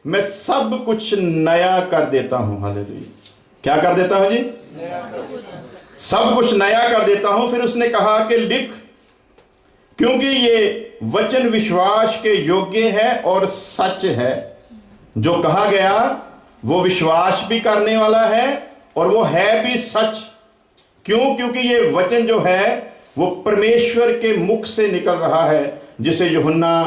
मैं सब कुछ नया कर देता हूं। हालेलुया। क्या कर देता हूं जी? सब कुछ नया कर देता हूं। फिर उसने कहा कि लिख, क्योंकि ये वचन विश्वास के योग्य है और सच है। जो कहा गया वो विश्वास भी करने वाला है और वो है भी सच। क्यों? क्योंकि ये वचन जो है वो परमेश्वर के मुख से निकल रहा है, जिसे यूहन्ना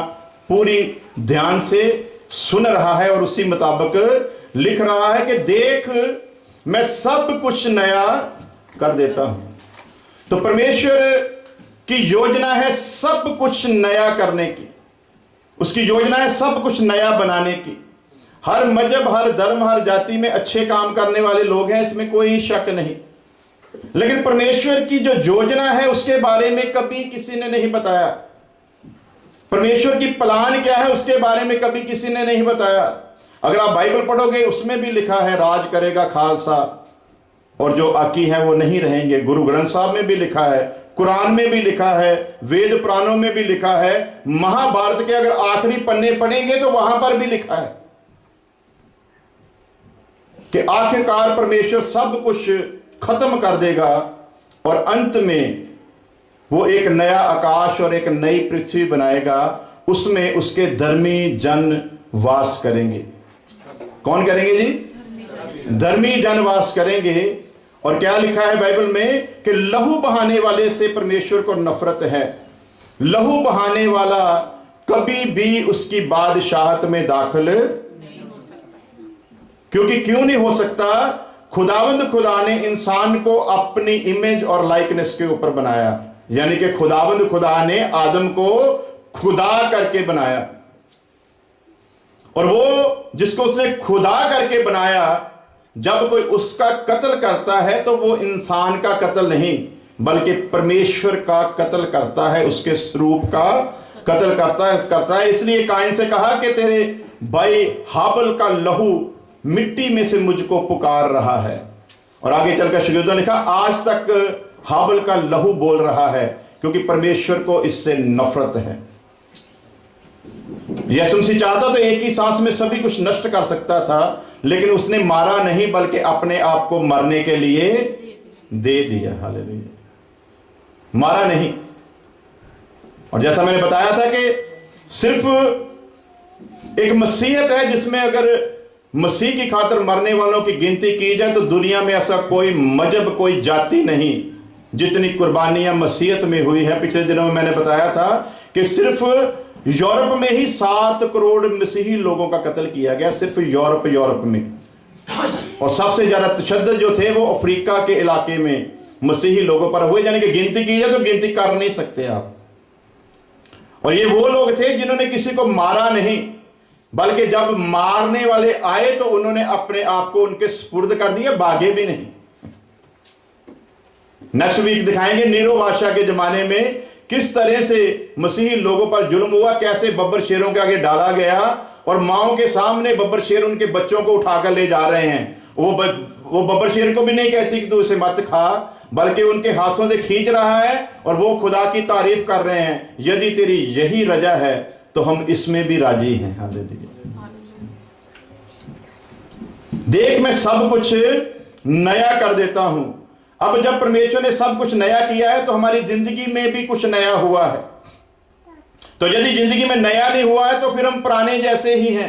पूरी ध्यान से सुन रहा है और उसी मुताबिक लिख रहा है कि देख, मैं सब कुछ नया कर देता हूं। तो परमेश्वर की योजना है सब कुछ नया करने की। उसकी योजना है सब कुछ नया बनाने की। हर मजहब, हर धर्म, हर जाति में अच्छे काम करने वाले लोग हैं, इसमें कोई शक नहीं। लेकिन परमेश्वर की जो योजना है उसके बारे में कभी किसी ने नहीं बताया। परमेश्वर की प्लान क्या है उसके बारे में कभी किसी ने नहीं बताया। अगर आप बाइबल पढ़ोगे उसमें भी लिखा है राज करेगा खालसा, और जो आकी है वो नहीं रहेंगे। गुरु ग्रंथ साहब में भी लिखा है, कुरान में भी लिखा है, वेद पुराणों में भी लिखा है, महाभारत के अगर आखिरी पन्ने पढ़ेंगे तो वहां पर भी लिखा है कि आखिरकार परमेश्वर सब कुछ खत्म कर देगा और अंत में वो एक नया आकाश और एक नई पृथ्वी बनाएगा। उसमें उसके धर्मी जन वास करेंगे। कौन करेंगे जी? धर्मी जन वास करेंगे। और क्या लिखा है बाइबल में कि लहू बहाने वाले से परमेश्वर को नफरत है। लहू बहाने वाला कभी भी उसकी बादशाहत में दाखिल नहीं हो सकता। क्योंकि क्यों नहीं हो सकता? खुदावंद खुदा ने इंसान को अपनी इमेज और लाइकनेस के ऊपर बनाया। यानी कि खुदावंद खुदा ने आदम को खुदा करके बनाया, और वो जिसको उसने खुदा करके बनाया, जब कोई उसका कत्ल करता है तो वो इंसान का कत्ल नहीं बल्कि परमेश्वर का कत्ल करता है, उसके स्वरूप का कत्ल करता है। इसलिए काइन से कहा कि तेरे भाई हाबल का लहू मिट्टी में से मुझको पुकार रहा है। और आगे चलकर शागिर्दों ने कहा आज तक हाबल का लहू बोल रहा है, क्योंकि परमेश्वर को इससे नफरत है। यीशु मसीह चाहता तो एक ही सांस में सभी कुछ नष्ट कर सकता था, लेकिन उसने मारा नहीं बल्कि अपने आप को मरने के लिए दे दिया। हालेलुया। मारा नहीं। और जैसा मैंने बताया था कि सिर्फ एक मसीहत है जिसमें अगर मसीह की खातिर मरने वालों की गिनती की जाए तो दुनिया में ऐसा कोई मजहब, कोई जाति नहीं जितनी कुर्बानियां मसीहत में हुई है। पिछले दिनों में मैंने बताया था कि सिर्फ यूरोप में ही 7 करोड़ मसीही लोगों का कत्ल किया गया, सिर्फ यूरोप में। और सबसे ज्यादा तशद्दुद जो थे वो अफ्रीका के इलाके में मसीही लोगों पर हुए। यानी कि गिनती की जाए तो गिनती कर नहीं सकते आप। और ये वो लोग थे जिन्होंने किसी को मारा नहीं, बल्कि जब मारने वाले आए तो उन्होंने अपने आप को उनके सुपुर्द कर दिया, भागे भी नहीं। नेक्स्ट वीक दिखाएंगे नीरो बादशाह के जमाने में किस तरह से मसीही लोगों पर जुल्म हुआ, कैसे बब्बर शेरों के आगे डाला गया और माओ के सामने बब्बर शेर उनके बच्चों को उठाकर ले जा रहे हैं। वो बब्बर शेर को भी नहीं कहती कि तू इसे मत खा, बल्कि उनके हाथों से खींच रहा है और वो खुदा की तारीफ कर रहे हैं, यदि तेरी यही रजा है तो हम इसमें भी राजी हैं। हालेलुया। देख मैं सब कुछ नया कर देता हूं। अब जब परमेश्वर ने सब कुछ नया किया है तो हमारी जिंदगी में भी कुछ नया हुआ है। तो यदि जिंदगी में नया नहीं हुआ है तो फिर हम पुराने जैसे ही हैं।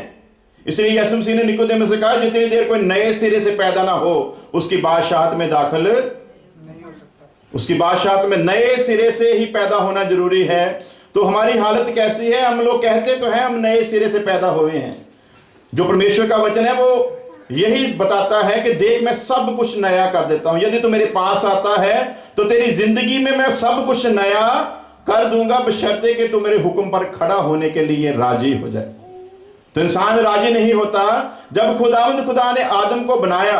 इसलिए यीशु मसीह ने निकोदेमुस से कहा जितनी देर कोई नए सिरे से पैदा ना हो उसकी बादशाहत में दाखिल नहीं हो सकता। उसकी बादशाहत में नए सिरे से ही पैदा होना जरूरी है। तो हमारी हालत कैसी है? हम लोग कहते तो हैं हम नए सिरे से पैदा हुए हैं। जो परमेश्वर का वचन है वो यही बताता है कि देख मैं सब कुछ नया कर देता हूं। यदि तू मेरे पास आता है तो तेरी जिंदगी में मैं सब कुछ नया कर दूंगा, बशर्ते कि तू मेरे हुक्म पर खड़ा होने के लिए राजी हो जाए। तो इंसान राजी नहीं होता। जब खुदा ने आदम को बनाया,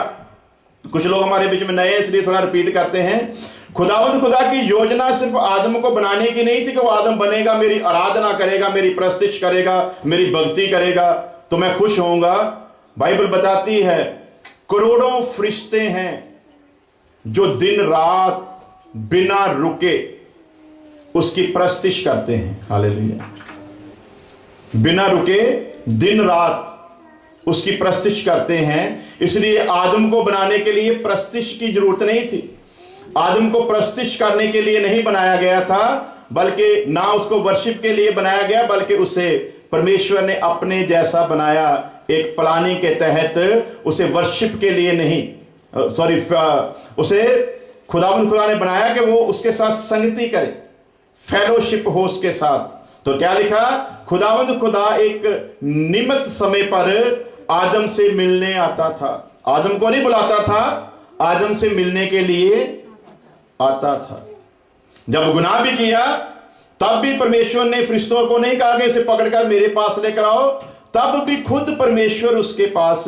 कुछ लोग हमारे बीच में नए इसलिए थोड़ा रिपीट करते हैं, खुदा की योजना सिर्फ आदम को बनाने की नहीं थी कि वो आदम बनेगा, मेरी आराधना करेगा, मेरी प्रस्तिश करेगा, मेरी भक्ति करेगा तो मैं खुश होऊंगा। बाइबल बताती है करोड़ों फरिश्ते हैं जो दिन रात बिना रुके उसकी प्रस्तिश करते हैं। हालेलुया। बिना रुके दिन रात उसकी प्रस्तिश करते हैं। इसलिए आदम को बनाने के लिए प्रस्तिश की जरूरत नहीं थी। आदम को प्रस्तिश करने के लिए नहीं बनाया गया था, बल्कि ना उसको वर्शिप के लिए बनाया गया, बल्कि उसे परमेश्वर ने अपने जैसा बनाया। एक प्लानिंग के तहत उसे वर्शिप के लिए नहीं, उसे खुदावंद खुदा ने बनाया कि वो उसके साथ संगति करे, फेलोशिप हो उसके साथ। तो क्या लिखा, खुदावंद खुदा एक नियमित समय पर आदम से मिलने आता था। आदम को नहीं बुलाता था, आदम से मिलने के लिए आता था। जब गुनाह भी किया तब भी परमेश्वर ने फरिश्तों को नहीं कहा कि इसे पकड़कर मेरे पास लेकर आओ, तब भी खुद परमेश्वर उसके पास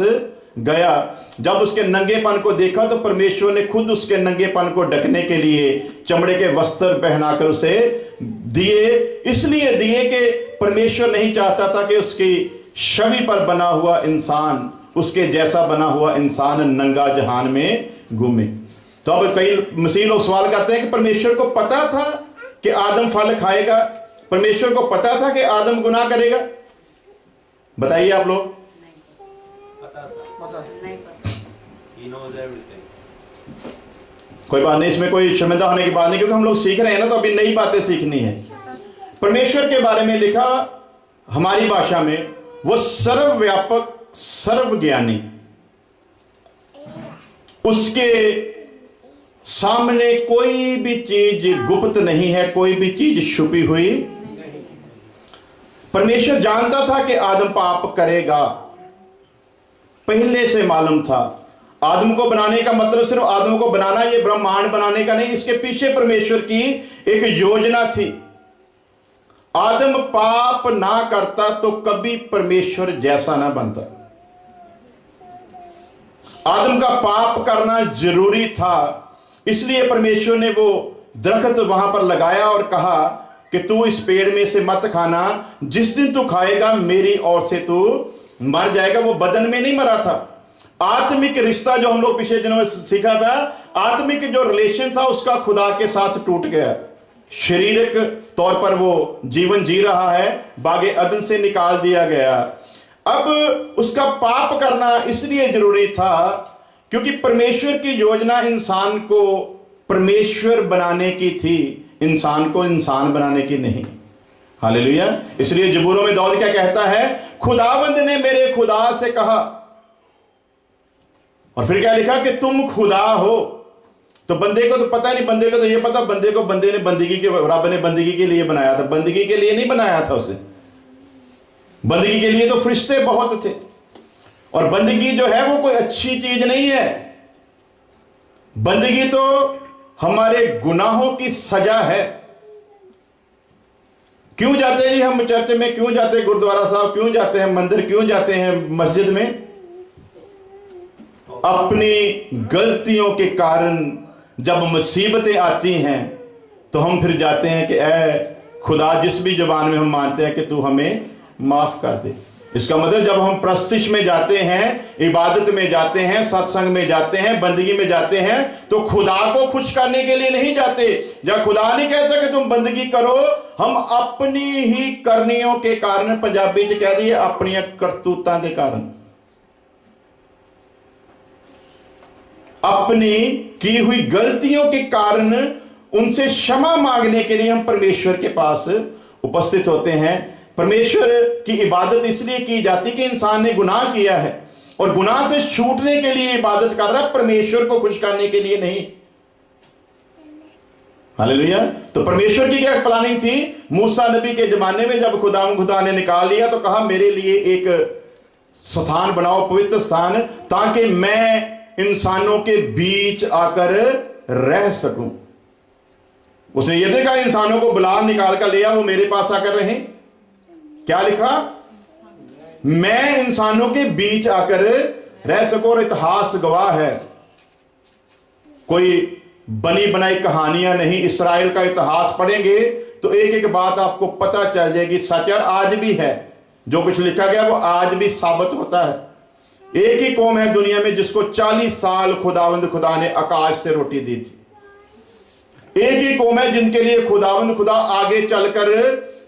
गया। जब उसके नंगेपन को देखा तो परमेश्वर ने खुद उसके नंगेपन को ढकने के लिए चमड़े के वस्त्र पहनाकर उसे दिए। इसलिए दिए कि परमेश्वर नहीं चाहता था कि उसकी छवि पर बना हुआ इंसान, उसके जैसा बना हुआ इंसान नंगा जहान में घूमे। तो अब कई मसीह लोग सवाल करते हैं कि परमेश्वर को पता था कि आदम फल खाएगा, परमेश्वर को पता था कि आदम गुनाह करेगा? बताइए आप लोग। कोई बात नहीं, इसमें कोई शर्मिंदा होने की बात नहीं, क्योंकि हम लोग सीख रहे हैं ना, तो अभी नई बातें सीखनी है। परमेश्वर के बारे में लिखा हमारी भाषा में, वो सर्वव्यापक, सर्वज्ञानी, उसके सामने कोई भी चीज गुप्त नहीं है, कोई भी चीज छुपी हुई। परमेश्वर जानता था कि आदम पाप करेगा, पहले से मालूम था। आदम को बनाने का मतलब सिर्फ आदम को बनाना, ये ब्रह्मांड बनाने का नहीं, इसके पीछे परमेश्वर की एक योजना थी। आदम पाप ना करता तो कभी परमेश्वर जैसा ना बनता। आदम का पाप करना जरूरी था, इसलिए परमेश्वर ने वो दरख्त वहां पर लगाया और कहा कि तू इस पेड़ में से मत खाना, जिस दिन तू खाएगा मेरी ओर से तू मर जाएगा। वो बदन में नहीं मरा था। आत्मिक रिश्ता जो हम लोग पिछले दिनों में सीखा था, आत्मिक जो रिलेशन था उसका खुदा के साथ टूट गया। शारीरिक तौर पर वो जीवन जी रहा है, बागे अदन से निकाल दिया गया। अब उसका पाप करना इसलिए जरूरी था क्योंकि परमेश्वर की योजना इंसान को परमेश्वर बनाने की थी, इंसान को इंसान बनाने की नहीं। हालेलुया। इसलिए जबूरों में दाऊद क्या कहता है, खुदावंद ने मेरे खुदा से कहा, और फिर क्या लिखा कि तुम खुदा हो। तो बंदे को तो पता नहीं, बंदे को तो ये पता, बंदे को बंदे ने बंदगी के, रब ने बंदगी के लिए बनाया था, बंदगी के लिए नहीं बनाया था उसे। बंदगी के लिए तो फरिश्ते बहुत थे, और बंदगी जो है वो कोई अच्छी चीज नहीं है। बंदगी तो हमारे गुनाहों की सजा है। क्यों जाते हैं जी हम चर्च में, क्यों जाते हैं गुरुद्वारा साहब, क्यों जाते हैं मंदिर, क्यों जाते हैं मस्जिद में? अपनी गलतियों के कारण जब मुसीबतें आती हैं तो हम फिर जाते हैं कि ऐ खुदा, जिस भी जुबान में हम मानते हैं कि तू हमें माफ कर दे। इसका मतलब जब हम प्रस्तिश में जाते हैं, इबादत में जाते हैं, सत्संग में जाते हैं, बंदगी में जाते हैं, तो खुदा को खुश करने के लिए नहीं जाते। जब खुदा नहीं कहता कि तुम बंदगी करो, हम अपनी ही करनियों के कारण, पंजाबी च कह दिए अपनी करतूतां के कारण, अपनी की हुई गलतियों के कारण उनसे क्षमा मांगने के लिए हम परमेश्वर के पास उपस्थित होते हैं। परमेश्वर की इबादत इसलिए की जाती कि इंसान ने गुनाह किया है और गुनाह से छूटने के लिए इबादत कर रहा है, परमेश्वर को खुश करने के लिए नहीं। हालेलुया। तो परमेश्वर की क्या प्लानिंग थी? मूसा नबी के जमाने में जब खुदा ने निकाल लिया तो कहा मेरे लिए एक स्थान बनाओ, पवित्र स्थान, ताकि मैं इंसानों के बीच आकर रह सकूं। उसने यह देखा इंसानों को बुला निकाल कर लिया, वो मेरे पास आकर रहे। क्या लिखा? मैं इंसानों के बीच आकर रह सकूं। और इतिहास गवाह है, कोई बनी बनाई कहानियां नहीं। इस्राएल का इतिहास पढ़ेंगे तो एक एक बात आपको पता चल जाएगी। सच आज भी है, जो कुछ लिखा गया वो आज भी साबित होता है। एक ही कौम है दुनिया में जिसको 40 साल खुदावंद खुदा ने आकाश से रोटी दी थी। एक ही कौम है जिनके लिए खुदावंद खुदा आगे चलकर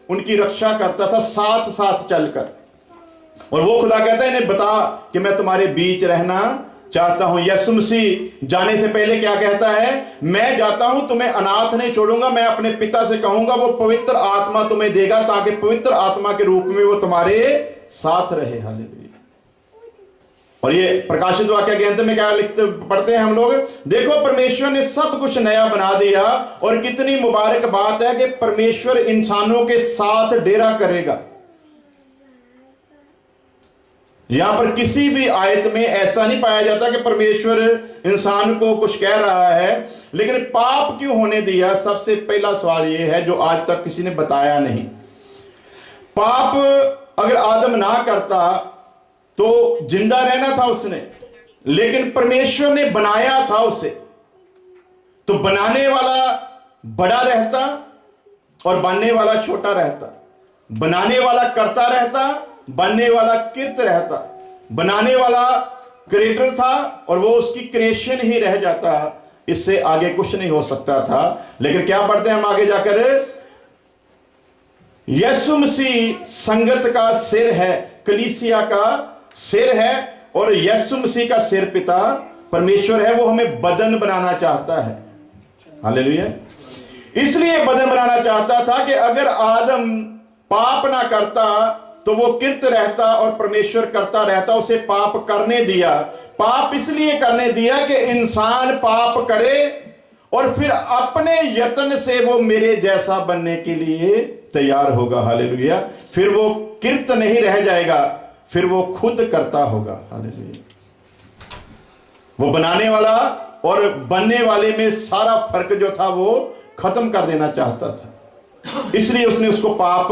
उनकी रक्षा करता था, साथ साथ चलकर। और वो खुदा कहता है इन्हें बता कि मैं तुम्हारे बीच रहना चाहता हूं। यीशु मसीह जाने से पहले क्या कहता है? मैं जाता हूं, तुम्हें अनाथ नहीं छोड़ूंगा, मैं अपने पिता से कहूंगा वो पवित्र आत्मा तुम्हें देगा, ताकि पवित्र आत्मा के रूप में वो तुम्हारे साथ रहे। हालेलुया। और ये प्रकाशित वाक्य के अंत में क्या लिखते पढ़ते हैं हम लोग? देखो परमेश्वर ने सब कुछ नया बना दिया, और कितनी मुबारक बात है कि परमेश्वर इंसानों के साथ डेरा करेगा। यहां पर किसी भी आयत में ऐसा नहीं पाया जाता कि परमेश्वर इंसान को कुछ कह रहा है, लेकिन पाप क्यों होने दिया? सबसे पहला सवाल यह है जो आज तक किसी ने बताया नहीं। पाप अगर आदम ना करता तो जिंदा रहना था उसने, लेकिन परमेश्वर ने बनाया था उसे, तो बनाने वाला बड़ा रहता और बनने वाला छोटा रहता। बनाने वाला करता रहता, बनने वाला कृत रहता। बनाने वाला क्रिएटर था और वो उसकी क्रिएशन ही रह जाता, इससे आगे कुछ नहीं हो सकता था। लेकिन क्या पढ़ते हैं हम आगे जाकर? यीशु मसीह संगत का सिर है, कलीसिया का सिर है, और यीशु मसीह का सिर पिता परमेश्वर है। वो हमें बदन बनाना चाहता है। हालेलुया। इसलिए बदन बनाना चाहता था कि अगर आदम पाप ना करता तो वो कृत रहता और परमेश्वर करता रहता। उसे पाप करने दिया। पाप इसलिए करने दिया कि इंसान पाप करे और फिर अपने यत्न से वो मेरे जैसा बनने के लिए तैयार होगा। हालेलुया। फिर वो कृत नहीं रह जाएगा, फिर वो खुद करता होगा। हालेलुया। वो बनाने वाला और बनने वाले में सारा फर्क जो था वो खत्म कर देना चाहता था, इसलिए उसने उसको पाप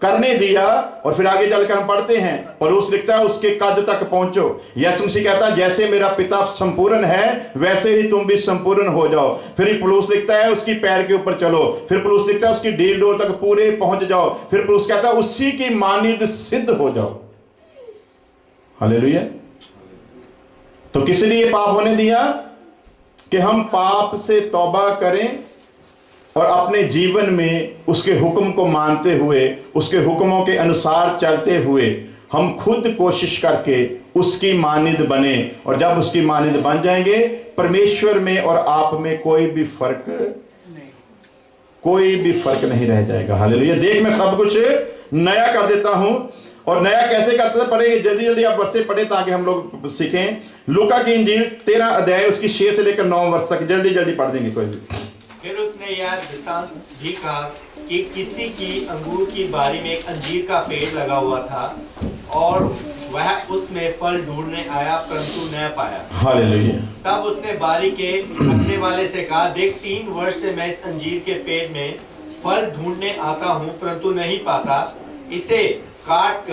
करने दिया। और फिर आगे चलकर हम पढ़ते हैं, पौलुस लिखता है उसके कद तक पहुंचो। यीशु मसीह कहता है जैसे मेरा पिता संपूर्ण है वैसे ही तुम भी संपूर्ण हो जाओ। फिर पौलुस लिखता है उसकी पैर के ऊपर चलो। फिर पौलुस लिखता है उसकी ढील डोल तक पूरे पहुंच जाओ। फिर पौलुस कहता है उसी की मानिद सिद्ध हो जाओ। हालेलुया। तो किस लिए पाप होने दिया? कि हम पाप से तौबा करें और अपने जीवन में उसके हुक्म को मानते हुए, उसके हुक्मों के अनुसार चलते हुए हम खुद कोशिश करके उसकी मानिद बने। और जब उसकी मानिद बन जाएंगे, परमेश्वर में और आप में कोई भी फर्क नहीं रह जाएगा। हालेलुया। देख मैं सब कुछ नया कर देता हूं। और नया कैसे करते थे? पढ़ेंगे जल्दी जल्दी आप वर्षे पढ़े ताकि हम लोग सीखें। लूका की इंजील 13 अध्याय उसकी 6 से लेकर 9 वर्ष तक जल्दी जल्दी पढ़ देंगे कोई भी। फिर उसने यह दृष्टांत भी कहा कि किसी की अंगूर की बारी में एक अंजीर का पेड़ लगा हुआ था और वह उसमें फल ढूंढने आया परंतु न पाया। हालेलुया। तब उसने बारी के रखने वाले से कहा, देख 3 वर्ष से मैं इस अंजीर के पेड़ में फल ढूंढने आता हूँ परंतु नहीं पाता। इसे काट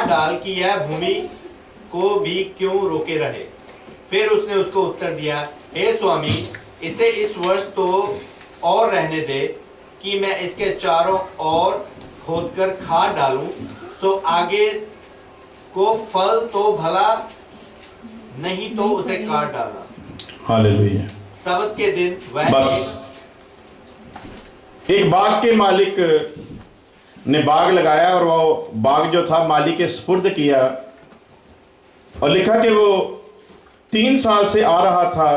डाल कि यह भूमि को भी क्यों रोके रहे। फिर उसने उसको उत्तर दिया, हे स्वामी, इसे इस वर्ष तो और रहने दे कि मैं इसके चारों ओर खोदकर खाद डालूं, सो आगे को फल तो भला, नहीं तो उसे काट डालना। हालेलुया। सब्त के दिन वह बस एक बाग के मालिक ने बाग लगाया और वो बाग जो था मालिक के सुपुर्द किया और लिखा कि वो 3 साल से आ रहा था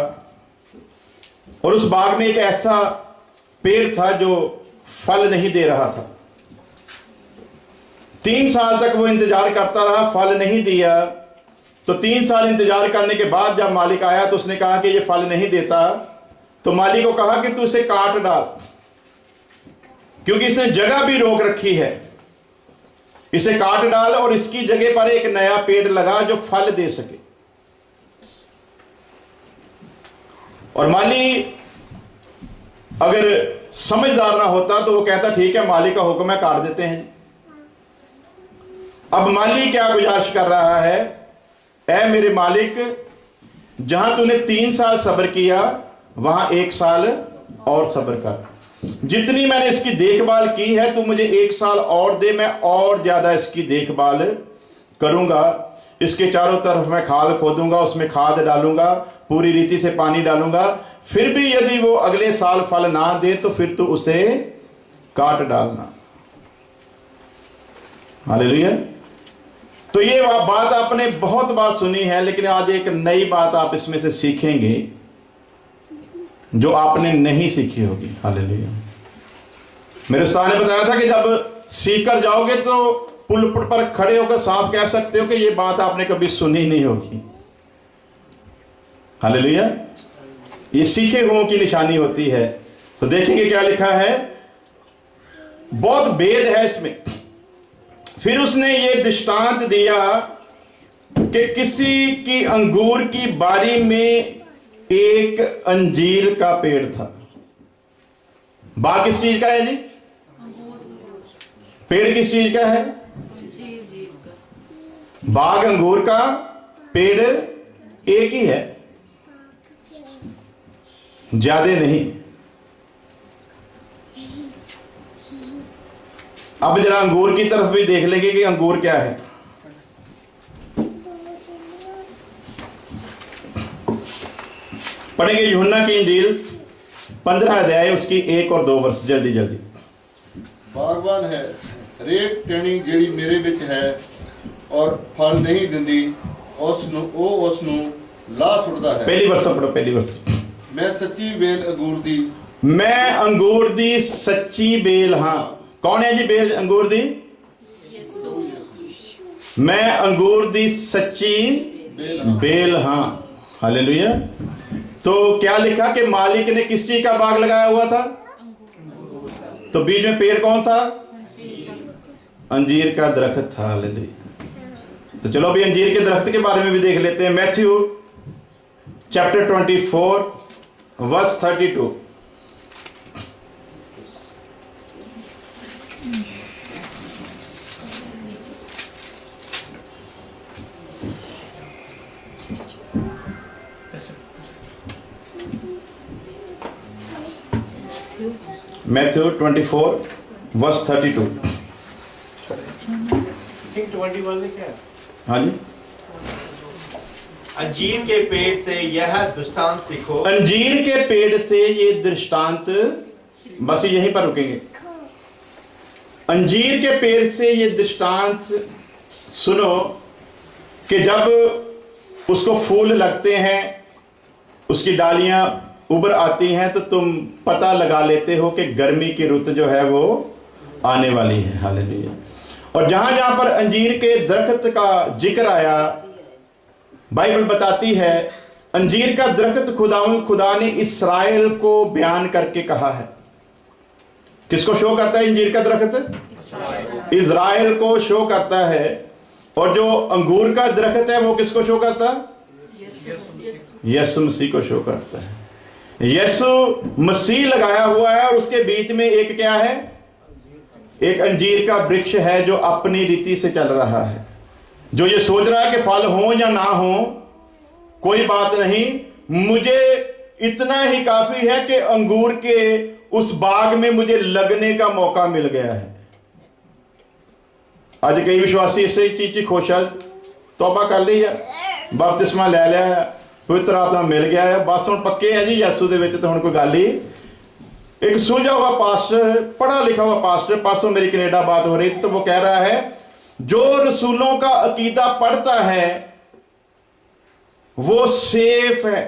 और उस बाग में एक ऐसा पेड़ था जो फल नहीं दे रहा था। 3 साल तक वो इंतजार करता रहा, फल नहीं दिया। तो 3 साल इंतजार करने के बाद जब मालिक आया तो उसने कहा कि ये फल नहीं देता। तो मालिक को कहा कि तू इसे काट डाल, क्योंकि इसने जगह भी रोक रखी है। इसे काट डाल और इसकी जगह पर एक नया पेड़ लगा जो फल दे सके। और माली अगर समझदार ना होता तो वो कहता ठीक है, मालिक का हुक्म है, काट देते हैं। अब माली क्या गुजारिश कर रहा है, ऐ मेरे मालिक, जहां तूने 3 साल सब्र किया वहां 1 साल और सब्र कर। जितनी मैंने इसकी देखभाल की है तू मुझे 1 साल और दे, मैं और ज्यादा इसकी देखभाल करूंगा। इसके चारों तरफ मैं खाल खोदूंगा, उसमें खाद डालूंगा, पूरी रीति से पानी डालूंगा। फिर भी यदि वो अगले साल फल ना दे तो फिर तू उसे काट डालना। हालेलुया। तो ये बात आपने बहुत बार सुनी है, लेकिन आज एक नई बात आप इसमें से सीखेंगे जो आपने नहीं सीखी होगी। हालेलुया। मेरे उस्ताद ने बताया था कि जब सीख कर जाओगे तो पुलपट पर खड़े होकर साफ कह सकते हो कि ये बात आपने कभी सुनी नहीं होगी। हालेलुया। ये सीखे हुओं की निशानी होती है। तो देखेंगे क्या लिखा है, बहुत भेद है इसमें। फिर उसने ये दृष्टांत दिया कि किसी की अंगूर की बारी में एक अंजीर का पेड़ था। बाग किस चीज का है जी? पेड़ किस चीज का है? बाग अंगूर का, पेड़ एक ही है, ज्यादा नहीं। अब जरा अंगूर की तरफ भी देख लेंगे कि अंगूर क्या है। पढ़ेंगे यूहन्ना की इंजील 15 अध्याय उसकी 1 और 2 वर्ष। जल्दी जल्दी। बागवान है रेत टहनी ਜਿਹੜੀ ਮੇਰੇ ਵਿੱਚ ਹੈ और फल नहीं ਦਿੰਦੀ ਉਸ ਨੂੰ ਲਾ ਸੁੱਟਦਾ ਹੈ। पहली वर्ष पढ़ो, पहली वर्ष। मैं सच्ची बेल अंगूर दी, मैं अंगूर दी सच्ची बेल। हाँ, कौन है जी बेल अंगूर दी? मैं अंगूर दी सच्ची बेल। हाँ, हालेलुया। तो क्या लिखा कि मालिक ने किस चीज का बाग लगाया हुआ था? तो बीच में पेड़ कौन था? अंजीर का दरख्त था। हालेलुया। तो चलो अभी अंजीर के दरख्त के बारे में भी देख लेते हैं। Matthew chapter 24 verse 32। Matthew 24 verse 32। 21 में क्या है? हाँ जी। अंजीर के पेड़ से यह दृष्टांत सीखो। अंजीर के पेड़ से ये दृष्टांत, बस यहीं पर रुकेंगे। अंजीर के पेड़ से ये दृष्टांत सुनो कि जब उसको फूल लगते हैं, उसकी डालियां उभर आती हैं, तो तुम पता लगा लेते हो कि गर्मी की रुत जो है वो आने वाली है। हालेलुया। और जहां जहां पर अंजीर के दरख्त का जिक्र आया, बाइबल बताती है अंजीर का दरख्त खुदा ने इस्राएल को बयान करके कहा है। किसको शो करता है अंजीर का दरख्त? इस्राएल को शो करता है। और जो अंगूर का दरख्त है वो किसको शो करता है? यीशु मसीह को शो करता है। यीशु मसीह लगाया हुआ है और उसके बीच में एक क्या है? एक अंजीर का वृक्ष है जो अपनी रीति से चल रहा है, जो ये सोच रहा है कि फल हो या ना हो कोई बात नहीं, मुझे इतना ही काफी है कि अंगूर के उस बाग में मुझे लगने का मौका मिल गया है। आज कई विश्वासी इसे चीज की खुश है, तौबा कर ली है, बपतिस्मा ले लिया है, पवित्र आत्मा मिल गया है, बस हम पक्के हैं जी यीशु दे विच। तो हुण कोई गल ही। एक सुलझा हुआ पास्टर, पढ़ा लिखा हुआ पास्टर, परसों मेरी कनाडा बात हो रही थी, तो वो कह रहा है जो रसूलों का अकीदा पढ़ता है वो सेफ है।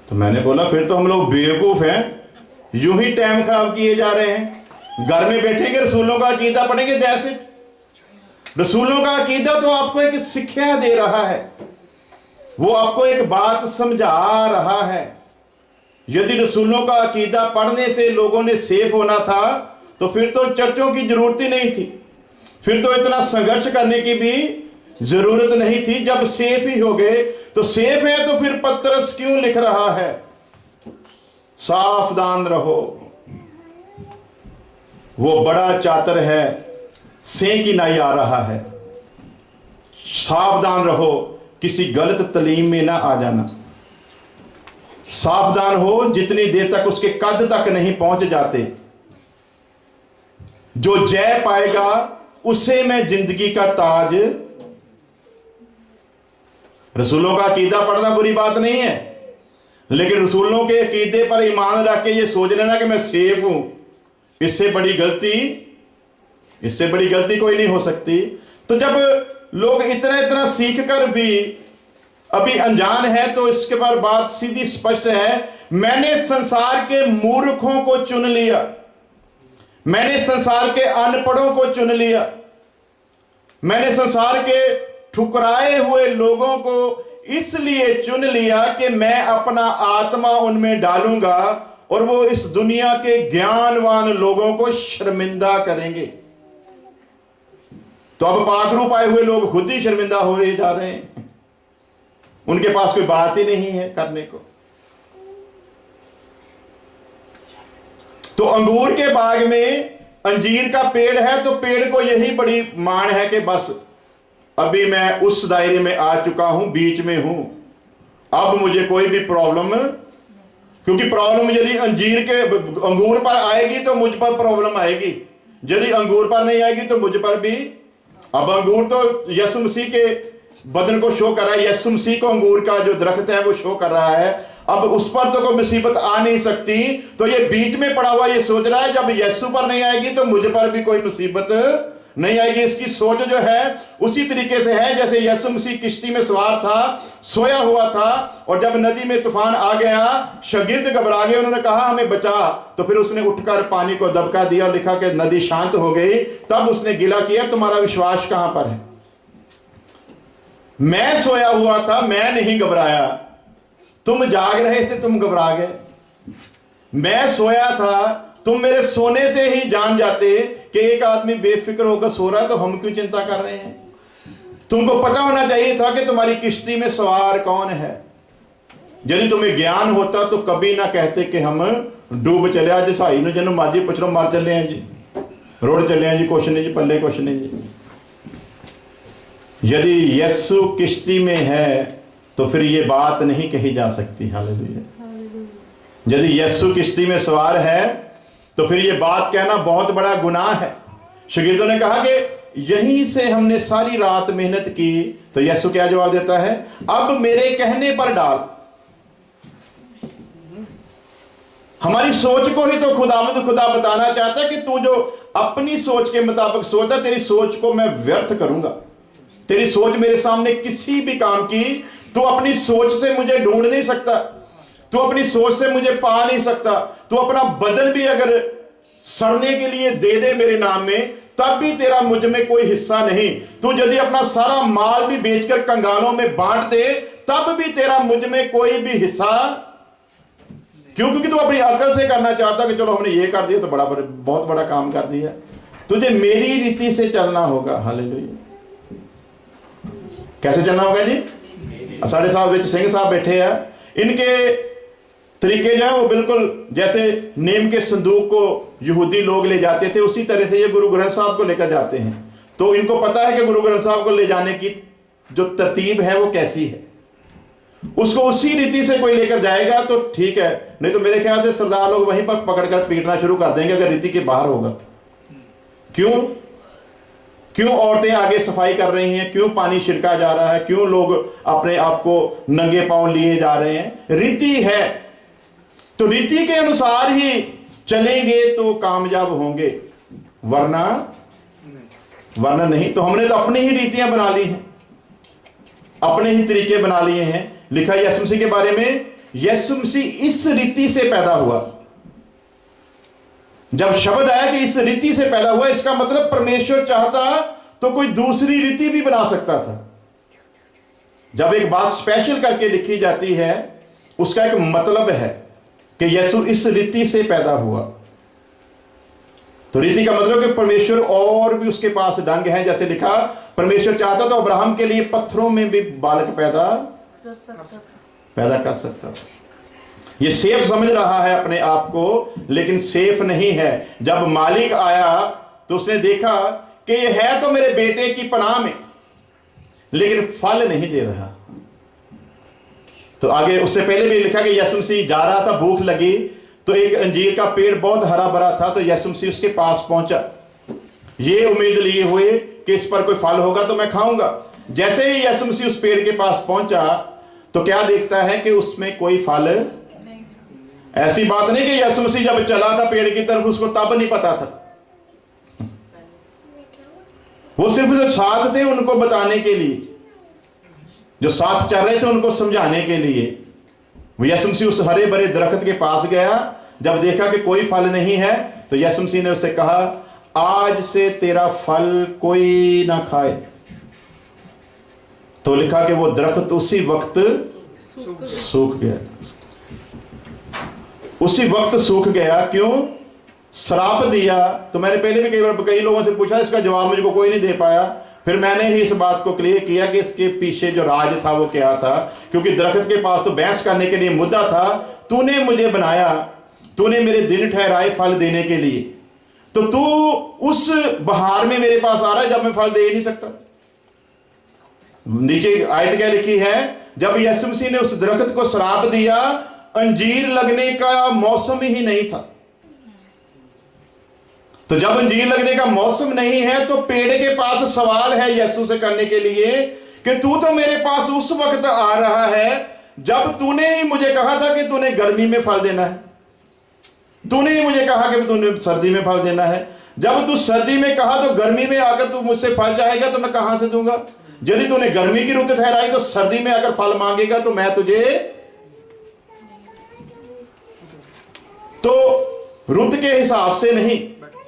तो मैंने बोला फिर तो हम लोग बेवकूफ हैं, यूं ही टाइम खराब किए जा रहे हैं। घर में बैठेंगे रसूलों का अकीदा पढ़ेंगे। जैसे रसूलों का अकीदा तो आपको एक शिक्षा दे रहा है, वो आपको एक बात समझा रहा है। यदि रसूलों का अकीदा पढ़ने से लोगों ने सेफ होना था तो फिर तो चर्चों की जरूरत ही नहीं थी, फिर तो इतना संघर्ष करने की भी जरूरत नहीं थी। जब सेफ ही हो गए, तो सेफ है तो फिर पतरस क्यों लिख रहा है सावधान रहो, वो बड़ा चातर है, सेंक ही नहीं आ रहा है। सावधान रहो, किसी गलत तालीम में ना आ जाना। सावधान हो, जितनी देर तक उसके कद तक नहीं पहुंच जाते। जो जय पाएगा उसे मैं जिंदगी का ताज। रसूलों का अकीदा पढ़ना बुरी बात नहीं है, लेकिन रसूलों के अकीदे पर ईमान रख के ये सोच लेना कि मैं सेफ हूं, इससे बड़ी गलती इससे बड़ी गलती कोई नहीं हो सकती। तो जब लोग इतना इतना सीख कर भी अभी अनजान है, तो इसके बाद बात सीधी स्पष्ट है, मैंने संसार के मूर्खों को चुन लिया, मैंने संसार के अनपढ़ों को चुन लिया, मैंने संसार के ठुकराए हुए लोगों को इसलिए चुन लिया कि मैं अपना आत्मा उनमें डालूंगा और वो इस दुनिया के ज्ञानवान लोगों को शर्मिंदा करेंगे। तो अब पाकरूप आए हुए लोग खुद ही शर्मिंदा हो रहे जा रहे हैं, उनके पास कोई बात ही नहीं है करने को। तो अंगूर के बाग में अंजीर का पेड़ है, तो पेड़ को यही बड़ी मान है कि बस अभी मैं उस दायरे में आ चुका हूं, बीच में हूं, अब मुझे कोई भी प्रॉब्लम, क्योंकि प्रॉब्लम यदि अंगूर पर आएगी तो मुझ पर प्रॉब्लम आएगी, यदि अंगूर पर नहीं आएगी तो मुझ पर भी। अब अंगूर तो यीशु मसीह के बदन को शो कर रहा है, यीशु मसीह को अंगूर का जो दरख्त है वो शो कर रहा है, अब उस पर तो कोई मुसीबत आ नहीं सकती। तो ये बीच में पड़ा हुआ ये सोच रहा है जब यीशु पर नहीं आएगी तो मुझ पर भी कोई मुसीबत नहीं आएगी। इसकी सोच जो है उसी तरीके से है जैसे यीशु मसीह किश्ती में सवार था, सोया हुआ था, और जब नदी में तूफान आ गया, शागिर्द घबरा गए, उन्होंने कहा हमें बचा, तो फिर उसने उठकर पानी को दबका दिया और लिखा कि नदी शांत हो गई। तब उसने गिला किया तुम्हारा विश्वास कहां पर है? मैं सोया हुआ था, मैं नहीं घबराया, तुम जाग रहे थे, तुम घबरा गए। मैं सोया था, तुम मेरे सोने से ही जान जाते कि एक आदमी बेफिक्र होकर सो रहा है, तो हम क्यों चिंता कर रहे हैं? तुमको पता होना चाहिए था कि तुम्हारी किश्ती में सवार कौन है। यदि तुम्हें ज्ञान होता तो कभी ना कहते कि हम डूब चले, आज साई ने जन्म माजी पुछ लो, मर चले हैं जी, रोड चले हैं जी, कुछ नहीं जी, पल्ले कुछ नहीं जी। यदि यीशु किश्ती में है तो फिर ये बात नहीं कही जा सकती। हालेलुया। यदि यीशु किश्ती में सवार है तो फिर ये बात कहना बहुत बड़ा गुनाह है। शागिर्दों ने कहा कि यहीं से हमने सारी रात मेहनत की, तो यीशु क्या जवाब देता है? अब मेरे कहने पर डाल। हमारी सोच को ही तो खुदा बताना चाहता है कि तू जो अपनी सोच के मुताबिक सोचता, तेरी सोच को मैं व्यर्थ करूंगा। तेरी सोच मेरे सामने किसी भी काम की, तू अपनी सोच से मुझे ढूंढ नहीं सकता, तू अपनी सोच से मुझे पा नहीं सकता। तू अपना बदन भी अगर सड़ने के लिए दे दे मेरे नाम में, तब भी तेरा मुझ में कोई हिस्सा नहीं। तू यदि अपना सारा माल भी बेचकर कंगालों में बांट दे, तब भी तेरा मुझ में कोई भी हिस्सा क्यों? क्योंकि तू अपनी अकल से करना चाहता कि चलो हमने ये कर दिया तो बहुत बड़ा काम कर दिया। तुझे मेरी रीति से चलना होगा। हालेलुया। कैसे चलना होगा जी? साढ़े साहब विच सिंह साहब बैठे हैं, इनके तरीके जो है वो बिल्कुल जैसे नेम के संदूक को यहूदी लोग ले जाते थे, उसी तरह से ये गुरु ग्रंथ साहब को लेकर जाते हैं। तो इनको पता है कि गुरु ग्रंथ साहब को ले जाने की जो तरतीब है वो कैसी है, उसको उसी रीति से कोई लेकर जाएगा तो ठीक है, नहीं तो मेरे ख्याल से सरदार लोग वहीं पर पकड़कर पीटना शुरू कर देंगे अगर रीति के बाहर होगा तो। क्यों औरतें आगे सफाई कर रही हैं, क्यों पानी छिड़का जा रहा है, क्यों लोग अपने आप को नंगे पांव लिए जा रहे हैं? रीति है, तो रीति के अनुसार ही चलेंगे तो कामयाब होंगे, वरना नहीं। तो हमने तो अपनी ही रीतियां बना ली हैं, अपने ही तरीके बना लिए हैं। लिखा यीशु मसीह के बारे में, यीशु मसीह इस रीति से पैदा हुआ। जब शब्द आया कि इस रीति से पैदा हुआ, इसका मतलब परमेश्वर चाहता तो कोई दूसरी रीति भी बना सकता था। जब एक बात स्पेशल करके लिखी जाती है, उसका एक मतलब है कि यीशु इस रीति से पैदा हुआ। तो रीति का मतलब कि परमेश्वर और भी उसके पास ढंग है। जैसे लिखा, परमेश्वर चाहता तो अब्राहम के लिए पत्थरों में भी बालक पैदा कर सकता था। ये सेफ समझ रहा है अपने आप को, लेकिन सेफ नहीं है। जब मालिक आया तो उसने देखा कि ये है तो मेरे बेटे की पनाह में, लेकिन फल नहीं दे रहा। तो आगे उससे पहले भी लिखा कि यीशु मसीह जा रहा था, भूख लगी, तो एक अंजीर का पेड़ बहुत हरा भरा था, तो यीशु मसीह उसके पास पहुंचा, ये उम्मीद लिए हुए कि इस पर कोई फल होगा तो मैं खाऊंगा। जैसे ही यीशु मसीह उस पेड़ के पास पहुंचा तो क्या देखता है कि उसमें कोई फल। ऐसी बात नहीं कि यीशु मसीह जब चला था पेड़ की तरफ उसको तब नहीं पता था, वो सिर्फ जो साथ थे उनको बताने के लिए, जो साथ चल रहे थे उनको समझाने के लिए। वो यीशु मसीह उस हरे भरे दरख्त के पास गया, जब देखा कि कोई फल नहीं है तो यीशु मसीह ने उससे कहा, आज से तेरा फल कोई ना खाए। तो लिखा कि वो दरख्त उसी वक्त सूख गया, उसी वक्त सूख गया। क्यों? श्राप दिया। तो मैंने पहले भी कई लोगों से पूछा, इसका जवाब मुझको कोई नहीं दे पाया। फिर मैंने ही इस बात को क्लियर किया कि इसके पीछे जो राज था वो क्या था। क्योंकि दरख्त के पास तो बहस करने के लिए मुद्दा था, तूने मुझे बनाया, तूने मेरे दिन ठहराए फल देने के लिए, तो तू उस बहार में मेरे पास आ रहा है जब मैं फल दे नहीं सकता। नीचे आयत क्या लिखी है, जब यीशु मसीह ने उस दरख्त को श्राप दिया, अंजीर लगने का मौसम ही नहीं था। तो जब अंजीर लगने का मौसम नहीं है तो पेड़ के पास सवाल है यीशु से करने के लिए कि तू तो मेरे पास उस वक्त आ रहा है जब तूने ही मुझे कहा था कि तूने गर्मी में फल देना है, तूने ही मुझे कहा कि तूने सर्दी में फल देना है। जब तू सर्दी में कहा तो गर्मी में आकर तू मुझसे फल चाहेगा तो मैं कहां से दूंगा? यदि तूने गर्मी की रुत ठहराई तो सर्दी में अगर फल मांगेगा तो मैं तुझे, तो रुत के हिसाब से नहीं,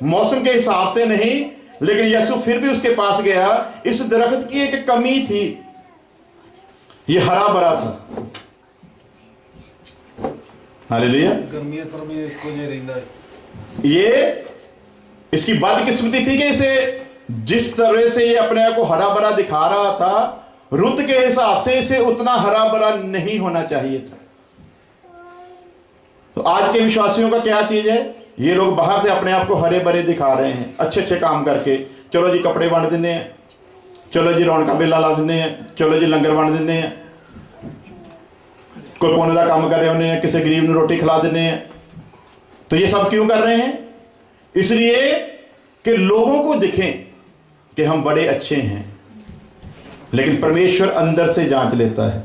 मौसम के हिसाब से नहीं, लेकिन यीशु फिर भी उसके पास गया। इस दरख्त की एक कमी थी, ये हरा भरा था। हालेलुया। ये इसकी बदकिस्मती थी कि इसे जिस तरह से ये अपने आप को हरा भरा दिखा रहा था, रुत के हिसाब से इसे उतना हरा भरा नहीं होना चाहिए था। तो आज के विश्वासियों का क्या चीज है? ये लोग बाहर से अपने आप को हरे भरे दिखा रहे हैं, अच्छे अच्छे काम करके। चलो जी कपड़े वंड देने हैं, चलो जी रौनका मेला ला देने हैं, चलो जी लंगर वंड देने हैं, कोई पुण्य का काम कर रहे होने हैं, किसी गरीब ने रोटी खिला देने हैं। तो ये सब क्यों कर रहे हैं? इसलिए कि लोगों को दिखें कि हम बड़े अच्छे हैं। लेकिन परमेश्वर अंदर से जांच लेता है।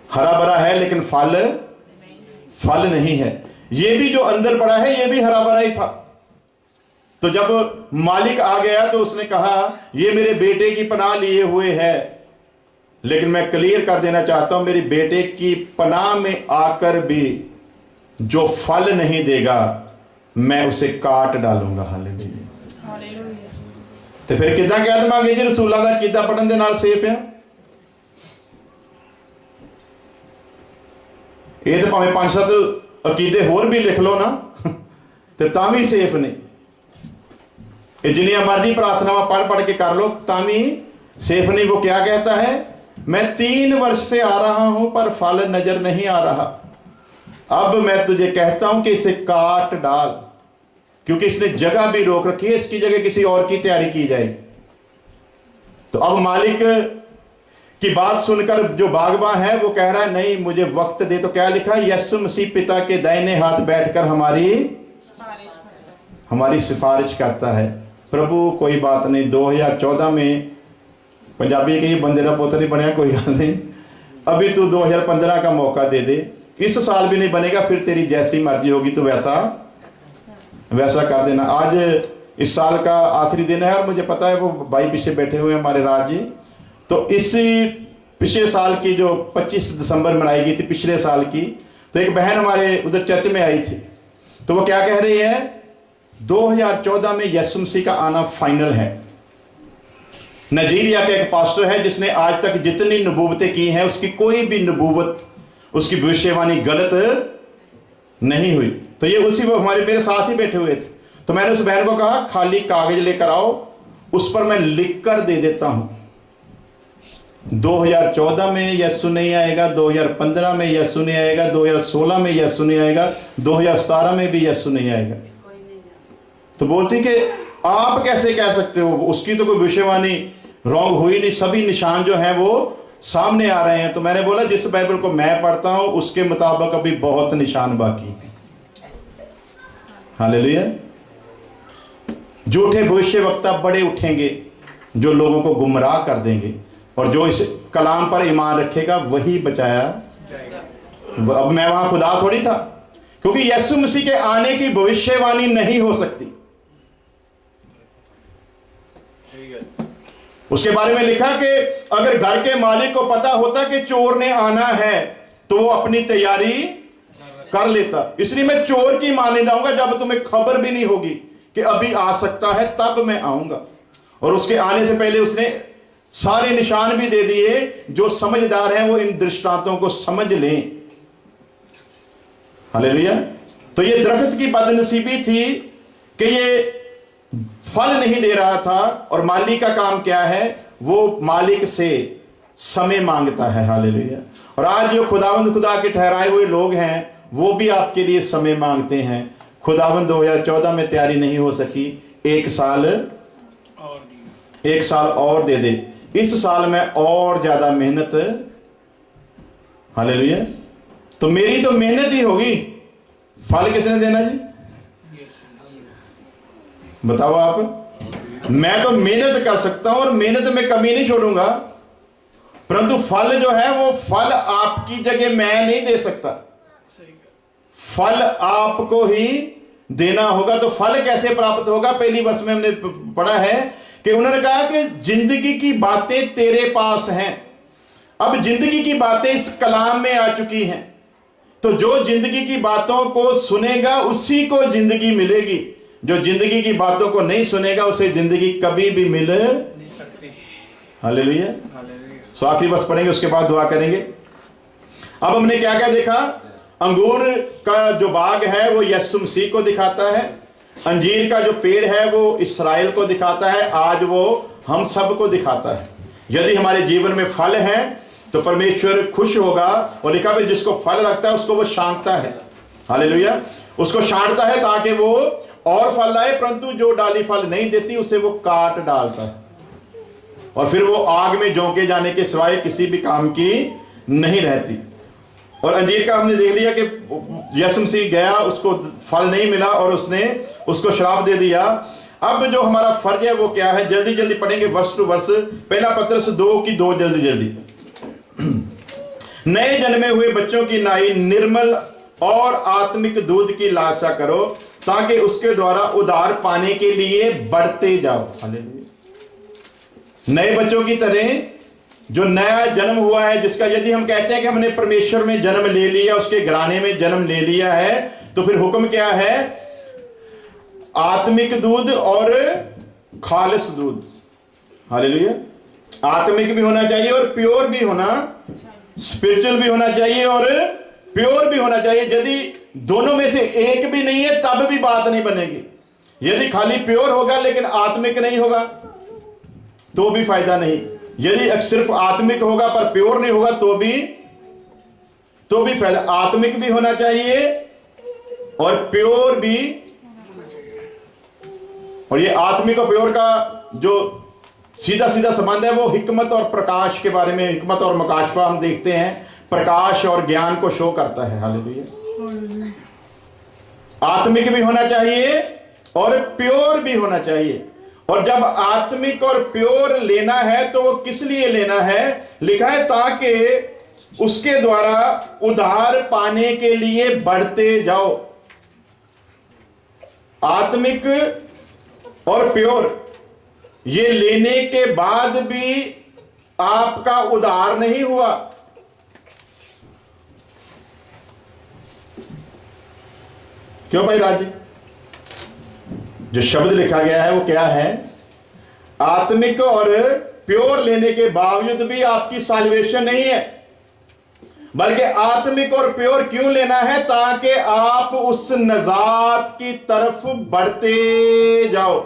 हरा भरा है लेकिन फल नहीं है। ये भी जो अंदर पड़ा है ये भी हरा भरा ही था। तो जब मालिक आ गया तो उसने कहा, ये मेरे बेटे की पनाह लिए हुए है, लेकिन मैं क्लियर कर देना चाहता हूं, मेरे बेटे की पनाह में आकर भी जो फल नहीं देगा मैं उसे काट डालूंगा। हालेलुया। तो फिर किदा क्या दमागे जी रसूलों का किदा पढ़न दे नाल सेफ है? ये तो भावें 5-7 अकीदे होर भी लिख लो ना तो तामी सेफ नहीं। ये जिन्नी मर्जी प्रार्थनावां पढ़ पढ़ के कर लो तामी सेफ नहीं। वो क्या कहता है, मैं 3 वर्ष से आ रहा हूं पर फल नजर नहीं आ रहा, अब मैं तुझे कहता हूं कि इसे काट डाल, क्योंकि इसने जगह भी रोक रखी है, इसकी जगह किसी और की तैयारी की जाएगी। तो अब मालिक की बात सुनकर जो बागबान है वो कह रहा है, नहीं मुझे वक्त दे। तो क्या लिखा, यीशु मसीह पिता के दाहिने हाथ बैठकर हमारी सिफारिश करता है। प्रभु कोई बात नहीं, 2014 में पंजाबी के बंदे का पुत्र नहीं बनया, कोई गल नहीं, अभी तू 2015 का मौका दे दे। इस साल भी नहीं बनेगा, फिर तेरी जैसी मर्जी होगी तो वैसा कर देना। आज इस साल का आखिरी दिन है और मुझे पता है वो भाई पीछे बैठे हुए हैं हमारे राज जी। तो इसी पिछले साल की जो 25 दिसंबर मनाई गई थी पिछले साल की, तो एक बहन हमारे उधर चर्च में आई थी। तो वो क्या कह रही है, 2014 में यीशु मसीह का आना फाइनल है। नाइजीरिया का एक पास्टर है जिसने आज तक जितनी नबूवतें की हैं उसकी कोई भी नबूवत, उसकी भविष्यवाणी गलत नहीं हुई। तो ये उसी मेरे साथ ही बैठे हुए थे। तो मैंने उस बहन को कहा, खाली कागज लेकर आओ, उस पर मैं लिख कर दे देता हूं। 2014 में यीशु नहीं आएगा, 2015 में यीशु नहीं आएगा, 2016 में यीशु नहीं आएगा, 2017 में भी यीशु नहीं आएगा। तो बोलती कि आप कैसे कह सकते हो, उसकी तो कोई भविष्यवाणी रॉन्ग हुई नहीं, सभी निशान जो हैं वो सामने आ रहे हैं। तो मैंने बोला, जिस बाइबल को मैं पढ़ता हूं उसके मुताबिक अभी बहुत निशान बाकी हैं। हालेलुया। झूठे भविष्यवक्ता बड़े उठेंगे जो लोगों को गुमराह कर देंगे, और जो इस कलाम पर ईमान रखेगा वही बचाया। अब मैं वहां खुदा थोड़ी था, क्योंकि यीशु मसीह के आने की भविष्यवाणी नहीं हो सकती। उसके बारे में लिखा कि अगर घर के मालिक को पता होता कि चोर ने आना है तो वो अपनी तैयारी कर लेता। इसलिए मैं चोर की माने जाऊंगा जब तुम्हें खबर भी नहीं होगी कि अभी आ सकता है, तब मैं आऊंगा। और उसके आने से पहले उसने सारे निशान भी दे दिए। जो समझदार हैं वो इन दृष्टांतों को समझ लें। हालेलुया। तो ये दरख्त की बदनसीबी थी कि ये फल नहीं दे रहा था, और मालिक का काम क्या है? वो मालिक से समय मांगता है। हालेलुया। और आज जो खुदावंद खुदा के ठहराए हुए लोग हैं वो भी आपके लिए समय मांगते हैं। खुदावंद 2014 में तैयारी नहीं हो सकी, एक साल और दे दे, इस साल में और ज्यादा मेहनत। हालेलुया। तो मेरी तो मेहनत ही होगी, फल किसने देना जी? बताओ आप। मैं तो मेहनत कर सकता हूं और मेहनत में कमी नहीं छोड़ूंगा, परंतु फल जो है वो फल आपकी जगह मैं नहीं दे सकता, फल आपको ही देना होगा। तो फल कैसे प्राप्त होगा? पहली वर्ष में हमने पढ़ा है कि उन्होंने कहा कि जिंदगी की बातें तेरे पास हैं। अब जिंदगी की बातें इस कलाम में आ चुकी हैं, तो जो जिंदगी की बातों को सुनेगा उसी को जिंदगी मिलेगी। जो जिंदगी की बातों को नहीं सुनेगा उसे जिंदगी कभी भी मिल नहीं सकती। हालेलुया। सो आखिरी वर्ष पढ़ेंगे, उसके बाद दुआ करेंगे। अब हमने क्या क्या देखा? अंगूर का जो बाग है वो यीशु मसीह को दिखाता है, अंजीर का जो पेड़ है वो इस्राएल को दिखाता है, आज वो हम सब को दिखाता है। यदि हमारे जीवन में फल है तो परमेश्वर खुश होगा। और लिखा भी जिसको फल लगता है उसको वो छांटता है। हालेलुया। उसको छांटता है ताकि वो और फल लाए, परंतु जो डाली फल नहीं देती उसे वो काट डालता है, और फिर वो आग में झोंके जाने के सिवाय किसी भी काम की नहीं रहती। और अंजीर का हमने देख लिया कि यीशु मसीह गया, उसको फल नहीं मिला और उसने उसको श्राप दे दिया। अब जो हमारा फर्ज है वो क्या है? जल्दी जल्दी पढ़ेंगे वर्ष टू वर्ष। पहला पत्रस 2:2 जल्दी जल्दी। नए जन्मे हुए बच्चों की नाई निर्मल और आत्मिक दूध की लालसा करो, ताकि उसके द्वारा उद्धार पाने के लिए बढ़ते जाओ। हालेलुया। नए बच्चों की तरह जो नया जन्म हुआ है, जिसका यदि हम कहते हैं कि हमने परमेश्वर में जन्म ले लिया, उसके घराने में जन्म ले लिया है, तो फिर हुक्म क्या है? आत्मिक दूध और खालिस दूध। हालेलुया। आत्मिक भी होना चाहिए और प्योर भी होना, स्पिरिचुअल भी होना चाहिए और प्योर भी होना चाहिए। यदि दोनों में से एक भी नहीं है तब भी बात नहीं बनेगी। यदि खाली प्योर होगा लेकिन आत्मिक नहीं होगा तो भी फायदा नहीं। यदि सिर्फ आत्मिक होगा पर प्योर नहीं होगा तो भी फायदा। आत्मिक भी होना चाहिए और प्योर भी। और ये आत्मिक और प्योर का जो सीधा सीधा संबंध है वो हिकमत और प्रकाश के बारे में, हिकमत और मकाशफा हम देखते हैं, प्रकाश और ज्ञान को शो करता है। हालेलुया। आत्मिक भी होना चाहिए और प्योर भी होना चाहिए। और जब आत्मिक और प्योर लेना है तो वो किस लिए लेना है? लिखा है ताकि उसके द्वारा उद्धार पाने के लिए बढ़ते जाओ। आत्मिक और प्योर ये लेने के बाद भी आपका उद्धार नहीं हुआ। क्यों भाई राज? जो शब्द लिखा गया है वो क्या है? आत्मिक और प्योर लेने के बावजूद भी आपकी साल्वेशन नहीं है, बल्कि आत्मिक और प्योर क्यों लेना है? ताकि आप उस नजात की तरफ बढ़ते जाओ।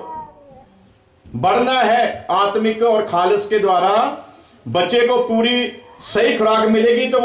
बढ़ना है आत्मिक और खालिस के द्वारा। बच्चे को पूरी सही खुराक मिलेगी तो